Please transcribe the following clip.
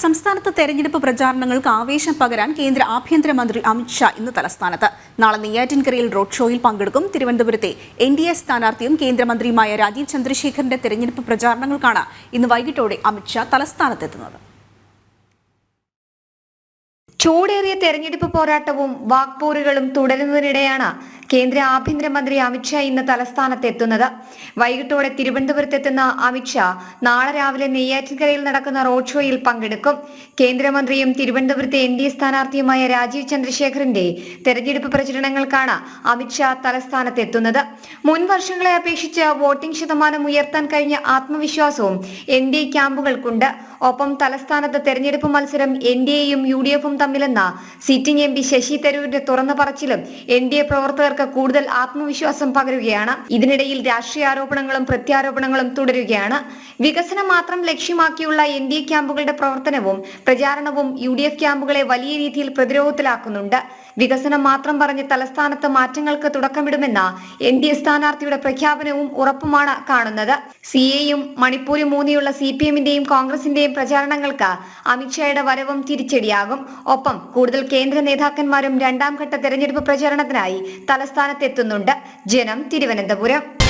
സംസ്ഥാനത്ത് തെരഞ്ഞെടുപ്പ് പ്രചാരണങ്ങൾക്ക് ആവേശം പകരാൻ കേന്ദ്ര ആഭ്യന്തരമന്ത്രി അമിത്ഷാ ഇന്ന് തലസ്ഥാനത്ത്. നാളെ നെയ്യാറ്റിൻകരയിൽ റോഡ് ഷോയിൽ പങ്കെടുക്കും. തിരുവനന്തപുരത്തെ NDA സ്ഥാനാർത്ഥിയും കേന്ദ്രമന്ത്രിയുമായ രാജീവ് ചന്ദ്രശേഖറിന്റെ തെരഞ്ഞെടുപ്പ് പ്രചാരണങ്ങൾക്കാണ് ഇന്ന് വൈകിട്ടോടെ അമിത്ഷാ തലസ്ഥാനത്തെത്തുന്നത്. ചൂടേറിയ തെരഞ്ഞെടുപ്പ് പോരാട്ടവും വാക്പോരുകളും തുടരുന്നതിനിടെയാണ് കേന്ദ്ര ആഭ്യന്തരമന്ത്രി അമിത്ഷാ ഇന്ന് തലസ്ഥാനത്തെത്തുന്നത്. വൈകിട്ടോടെ തിരുവനന്തപുരത്തെത്തുന്ന അമിത്ഷാ നാളെ രാവിലെ നെയ്യാറ്റിൻകരയിൽ നടക്കുന്ന റോഡ് ഷോയിൽ പങ്കെടുക്കും. കേന്ദ്രമന്ത്രിയും തിരുവനന്തപുരത്തെ NDA സ്ഥാനാർത്ഥിയുമായ രാജീവ് ചന്ദ്രശേഖറിന്റെ തെരഞ്ഞെടുപ്പ് പ്രചരണങ്ങൾക്കാണ് അമിത്ഷാ തലസ്ഥാനത്തെത്തുന്നത്. മുൻ വർഷങ്ങളെ അപേക്ഷിച്ച് വോട്ടിംഗ് ശതമാനം ഉയർത്താൻ കഴിഞ്ഞ ആത്മവിശ്വാസവും NDA ക്യാമ്പുകൾക്കുണ്ട്. ഒപ്പം തലസ്ഥാനത്ത് തെരഞ്ഞെടുപ്പ് മത്സരം NDAയും UDFും തമ്മിലെന്ന സിറ്റിംഗ് MP ശശി തരൂരിന്റെ തുറന്ന പറച്ചിലും NDA പ്രവർത്തകർക്ക് കൂടുതൽ ആത്മവിശ്വാസം പകരുകയാണ്. ഇതിനിടയിൽ രാഷ്ട്രീയ ആരോപണങ്ങളും പ്രത്യാരോപണങ്ങളും തുടരുകയാണ്. വികസനം മാത്രം ലക്ഷ്യമാക്കിയുള്ള NDA ക്യാമ്പുകളുടെ പ്രവർത്തനവും പ്രചാരണവും UDF ക്യാമ്പുകളെ വലിയ രീതിയിൽ പ്രതിരോധത്തിലാക്കുന്നുണ്ട്. വികസനം മാത്രം പറഞ്ഞ് തലസ്ഥാനത്ത് മാറ്റങ്ങൾക്ക് തുടക്കമിടുമെന്ന NDA സ്ഥാനാർത്ഥിയുടെ പ്രഖ്യാപനവും ഉറപ്പുമാണ് കാണുന്നത്. CAയും മണിപ്പൂരും ഊന്നിയുള്ള CPMന്റെയും കോൺഗ്രസിന്റെയും പ്രചാരണങ്ങൾക്ക് അമിത്ഷായുടെ വരവും തിരിച്ചടിയാകും. ഒപ്പം കൂടുതൽ കേന്ദ്ര നേതാക്കന്മാരും രണ്ടാം ഘട്ട തെരഞ്ഞെടുപ്പ് പ്രചാരണത്തിനായി തലസ്ഥാനത്തെത്തുന്നുണ്ട്. ജനം, തിരുവനന്തപുരം.